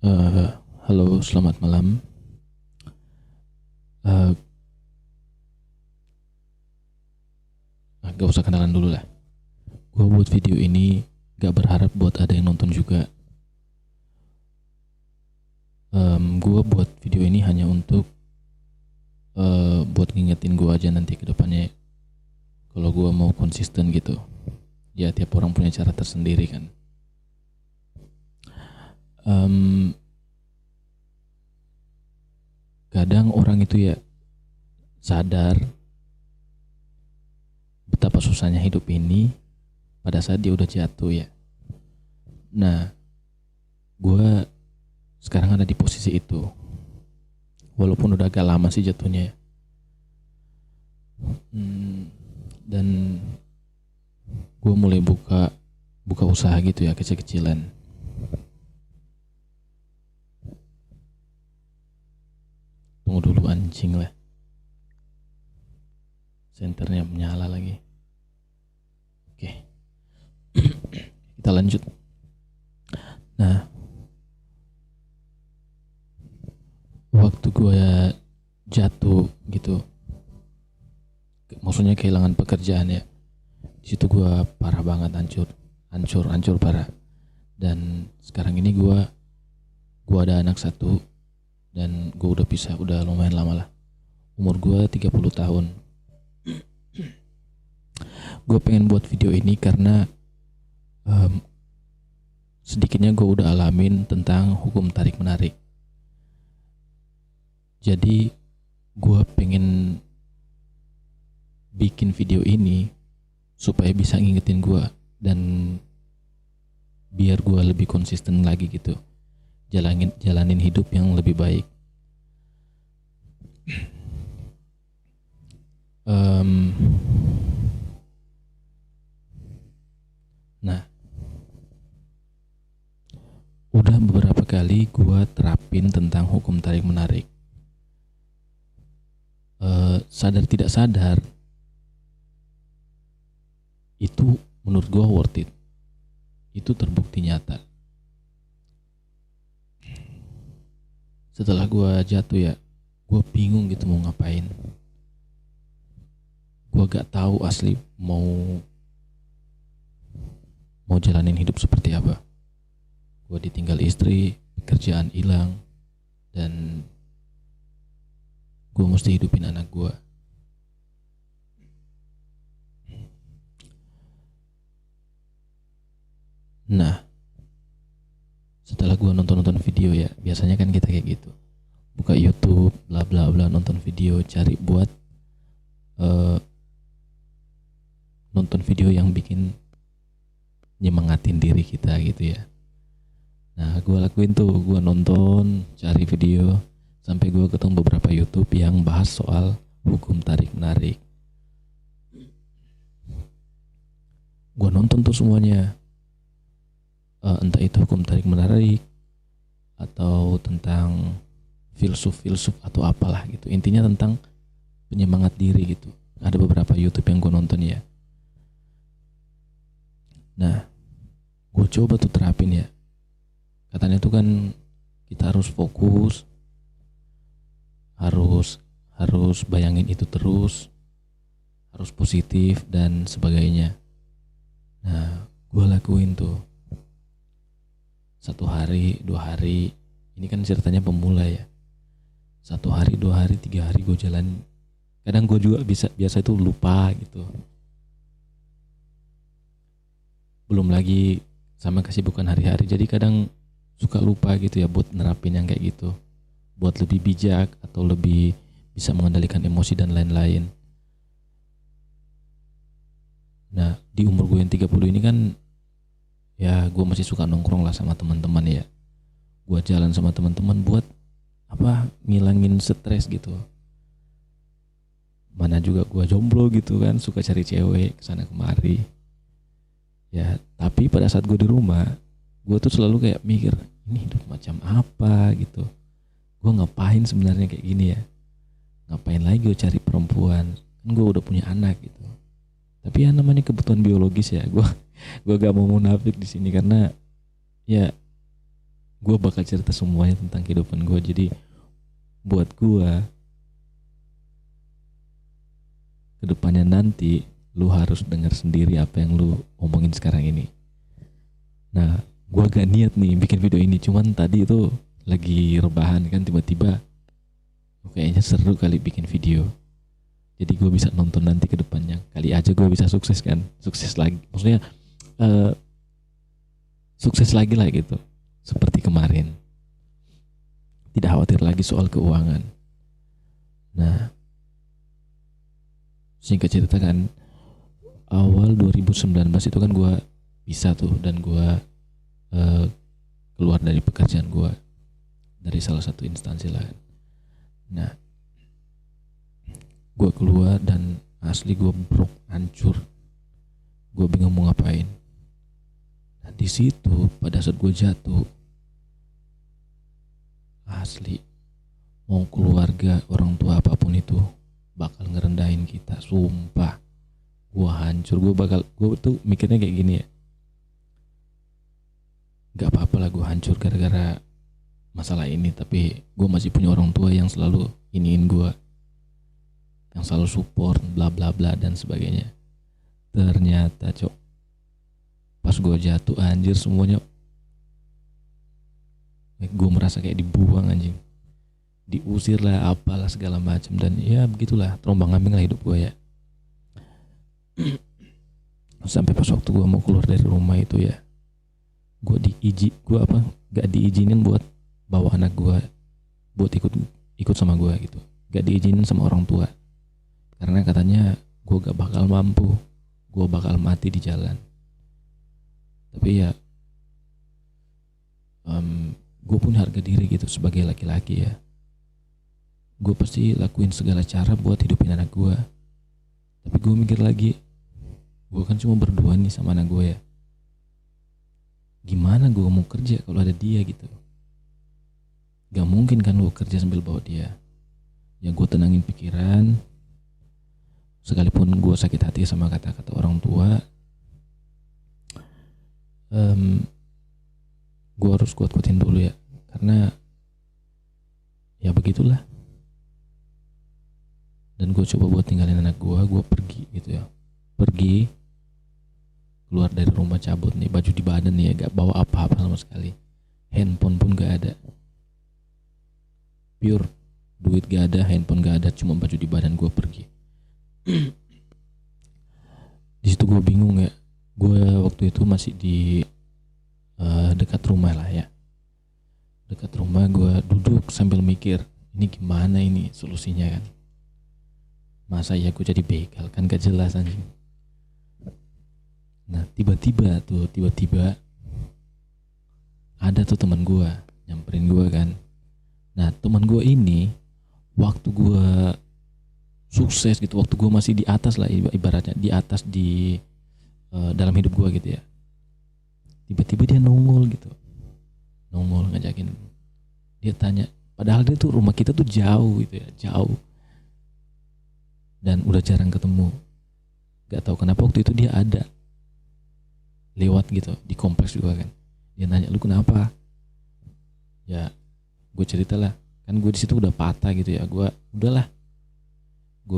Eh, Halo, selamat malam. Eh, Gak usah kenalan dulu lah. Gue buat video ini gak berharap buat ada yang nonton juga. Gue buat video ini hanya untuk buat ngingetin gue aja nanti ke depannya. Kalau gue mau konsisten gitu. Ya tiap orang punya cara tersendiri kan. Em, Kadang orang itu ya sadar betapa susahnya hidup ini pada saat dia udah jatuh ya. Nah, gue sekarang ada di posisi itu. Walaupun udah agak lama sih jatuhnya ya. Dan gue mulai buka usaha gitu ya, kecil-kecilan. Tunggu dulu anjing lah, senternya menyala lagi. Oke, kita lanjut. Nah, waktu gue jatuh gitu, maksudnya kehilangan pekerjaan ya, di situ gue parah banget, hancur parah. Dan sekarang ini gue ada anak satu, dan gue udah pisah udah lumayan lama lah. Umur gue 30 tahun. Gue pengen buat video ini karena sedikitnya gue udah alamin tentang hukum tarik menarik. Jadi gue pengen bikin video ini supaya bisa ngingetin gue, dan biar gue lebih konsisten lagi gitu, jalanin hidup yang lebih baik. Nah, udah beberapa kali gue terapin tentang hukum tarik menarik. Sadar tidak sadar, itu menurut gue worth it. Itu terbukti nyata. Setelah gue jatuh ya, gue bingung gitu mau ngapain. Gue gak tahu asli mau jalanin hidup seperti apa. Gue ditinggal istri, pekerjaan hilang, dan gue mesti hidupin anak gue. Nah, setelah gue nonton video ya, biasanya kan kita kayak gitu, buka YouTube, bla bla bla, nonton video, cari buat nonton video yang bikin nyemangatin diri kita gitu ya. Nah, gue lakuin tuh, gue nonton, cari video, sampai gue ketemu beberapa YouTube yang bahas soal hukum tarik menarik. Gue nonton tuh semuanya, entah itu hukum tarik menarik atau tentang filsuf atau apalah gitu. Intinya tentang penyemangat diri gitu. Ada beberapa YouTube yang gue nonton ya. Nah, gue coba tuh terapin ya. Katanya tuh kan kita harus fokus, harus bayangin itu terus, harus positif dan sebagainya. Nah, gue lakuin tuh 1 hari, 2 hari. Ini kan ceritanya pemula ya. 1 hari, 2 hari, 3 hari gue jalan. Kadang gue juga biasa itu lupa gitu. Belum lagi sama kesibukan hari-hari. Jadi kadang suka lupa gitu ya buat nerapin yang kayak gitu, buat lebih bijak atau lebih bisa mengendalikan emosi dan lain-lain. Nah, di umur gue yang 30 ini kan ya gue masih suka nongkrong lah sama teman-teman ya. Gue jalan sama teman-teman buat ngilangin stres gitu. Mana juga gue jomblo gitu kan, suka cari cewek kesana kemari. Ya, tapi pada saat gue di rumah, gue tuh selalu kayak mikir, ini hidup macam apa gitu. Gue ngapain sebenarnya kayak gini ya? Ngapain lagi gue cari perempuan? Kan gue udah punya anak gitu. Tapi ya namanya kebutuhan biologis ya. Gue gak mau munafik di sini karena ya gue bakal cerita semuanya tentang kehidupan gue. Jadi buat gue kedepannya nanti lu harus dengar sendiri apa yang lu omongin sekarang ini. Nah, gue gak niat nih bikin video ini, cuman tadi itu lagi rebahan kan, tiba-tiba kayaknya seru kali bikin video. Jadi gue bisa nonton nanti ke depannya. Kali aja gue bisa sukses kan. Sukses lagi. Maksudnya sukses lagi lah gitu. Seperti kemarin. Tidak khawatir lagi soal keuangan. Nah, singkat cerita kan, awal 2019 itu kan gue bisa tuh, dan gue keluar dari pekerjaan gue, dari salah satu instansi lah. Nah, gue keluar dan asli gue broke, hancur. Gue bingung mau ngapain. Nah, di situ pada saat gue jatuh, asli mau keluarga, orang tua apapun itu bakal ngerendahin kita, sumpah. Gue hancur, gue tuh mikirnya kayak gini ya, gak apa-apa lah gue hancur gara-gara masalah ini, tapi gue masih punya orang tua yang selalu iniin gue, yang selalu support, bla bla bla dan sebagainya. Ternyata pas gue jatuh, anjir, semuanya gue merasa kayak dibuang anjing, diusir lah, apalah segala macam, dan ya begitulah, terombang-ambing lah hidup gue ya. Sampai pas waktu gue mau keluar dari rumah itu ya, gue gak diizinin buat bawa anak gue buat ikut sama gue gitu, gak diizinin sama orang tua, karena katanya gue gak bakal mampu, gue bakal mati di jalan. Tapi ya gue punya harga diri gitu sebagai laki-laki ya, gue pasti lakuin segala cara buat hidupin anak gue. Tapi gue mikir lagi, gue kan cuma berdua nih sama anak gue ya, gimana gue mau kerja kalau ada dia gitu. Gak mungkin kan gue kerja sambil bawa dia. Ya gue tenangin pikiran, sekalipun gue sakit hati sama kata-kata orang tua, gue harus kuat-kuatin dulu ya, karena ya begitulah. Dan gue coba buat tinggalin anak gue pergi gitu ya, pergi keluar dari rumah, cabut nih, baju di badan nih ya, gak bawa apa-apa sama sekali, handphone pun gak ada, pure duit gak ada, handphone gak ada, cuma baju di badan, gue pergi. Di situ gue bingung ya, gue waktu itu masih di dekat rumah lah ya, dekat rumah. Gue duduk sambil mikir, ini gimana ini solusinya kan, masa ya gue jadi begal kan, gak jelas anjing. Nah tiba-tiba ada tuh teman gue nyamperin gue kan. Nah teman gue ini waktu gue sukses gitu, waktu gue masih di atas lah, ibaratnya di atas di dalam hidup gue gitu ya, tiba-tiba dia nongol ngajakin. Dia tanya, padahal dia tuh rumah kita tuh jauh gitu ya, jauh, dan udah jarang ketemu. Gak tahu kenapa waktu itu dia ada lewat gitu di kompleks juga kan. Dia nanya, lu kenapa? Ya gue cerita lah, kan gue di situ udah patah gitu ya. Gue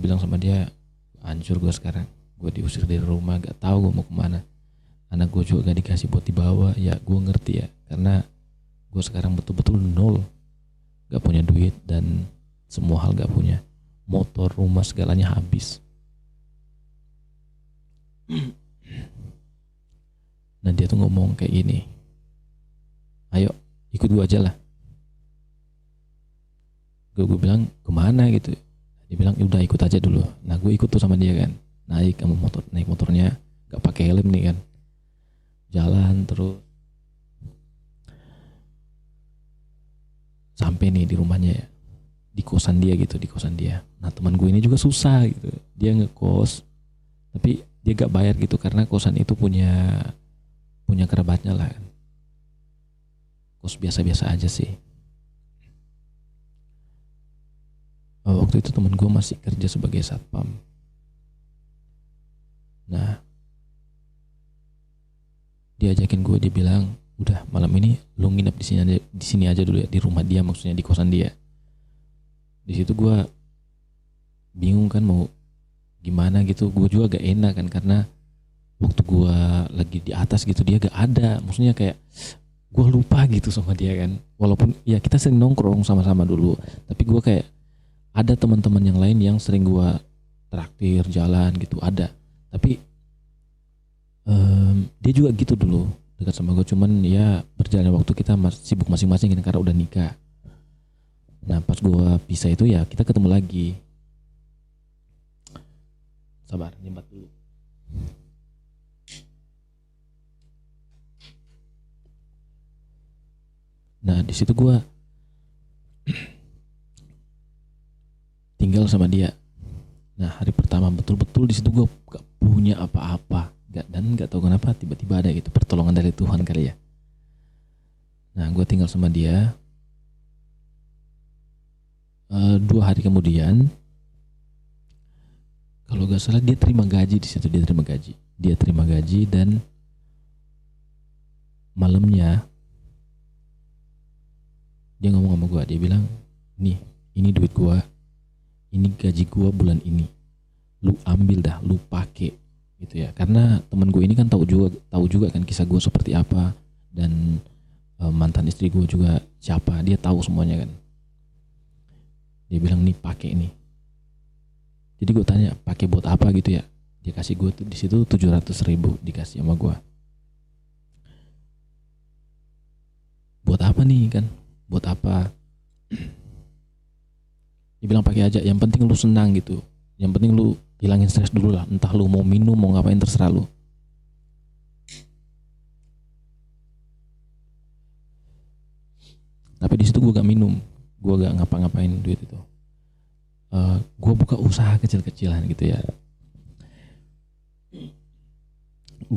bilang sama dia, hancur gue sekarang, gue diusir dari rumah, gak tahu gue mau kemana, anak gue juga gak dikasih buat dibawa. Ya gue ngerti ya, karena gue sekarang betul-betul nol, gak punya duit dan semua hal gak punya, motor, rumah, segalanya habis. Dan dia tuh ngomong kayak gini, ayo ikut gue aja lah. Gue bilang kemana gitu. Dia bilang udah ikut aja dulu. Nah gue ikut tuh sama dia kan, naik motornya, gak pakai helm nih kan, jalan terus sampai nih di rumahnya ya, di kosan dia. Nah teman gue ini juga susah gitu, dia ngekos tapi dia gak bayar gitu, karena kosan itu punya kerabatnya lah kan, kos biasa-biasa aja sih. Waktu itu teman gue masih kerja sebagai satpam. Nah dia ajakin gue, dia bilang udah malam ini lu nginep di sini aja dulu ya, di rumah dia, maksudnya di kosan dia. Di situ gue bingung kan mau gimana gitu, gue juga gak enak kan karena waktu gue lagi di atas gitu dia gak ada, maksudnya kayak gue lupa gitu sama dia kan, walaupun ya kita sering nongkrong sama-sama dulu, tapi gue kayak ada teman-teman yang lain yang sering gue traktir jalan gitu ada, tapi dia juga gitu dulu dekat sama gue, cuman ya berjalannya waktu kita sibuk masing-masing kan karena udah nikah. Nah pas gue pisah itu ya kita ketemu lagi. Sabar, nyembat dulu. Nah di situ gue tinggal sama dia. Nah hari pertama betul-betul di situ gue gak punya apa-apa, dan gak tahu kenapa tiba-tiba ada gitu pertolongan dari Tuhan kali ya. Nah gue tinggal sama dia. 2 hari kemudian, kalau gak salah dia terima gaji di situ, dia terima gaji dan malamnya dia ngomong sama gue, dia bilang, nih ini duit gue, ini gaji gue bulan ini, lu ambil dah, lu pakai gitu ya, karena temen gue ini kan tahu juga kan kisah gue seperti apa, dan mantan istri gue juga siapa, dia tahu semuanya kan. Dia bilang nih pakai nih. Jadi gue tanya pakai buat apa gitu ya. Dia kasih gue tuh di situ 700.000 dikasih sama gue. Buat apa nih kan? Buat apa? Dia bilang pakai aja. Yang penting lu senang gitu. Yang penting lu hilangin stres dulu lah. Entah lu mau minum mau ngapain terserah lu. Tapi di situ gue gak minum. Gue gak ngapa-ngapain duit itu. Gue buka usaha kecil-kecilan gitu ya. Gue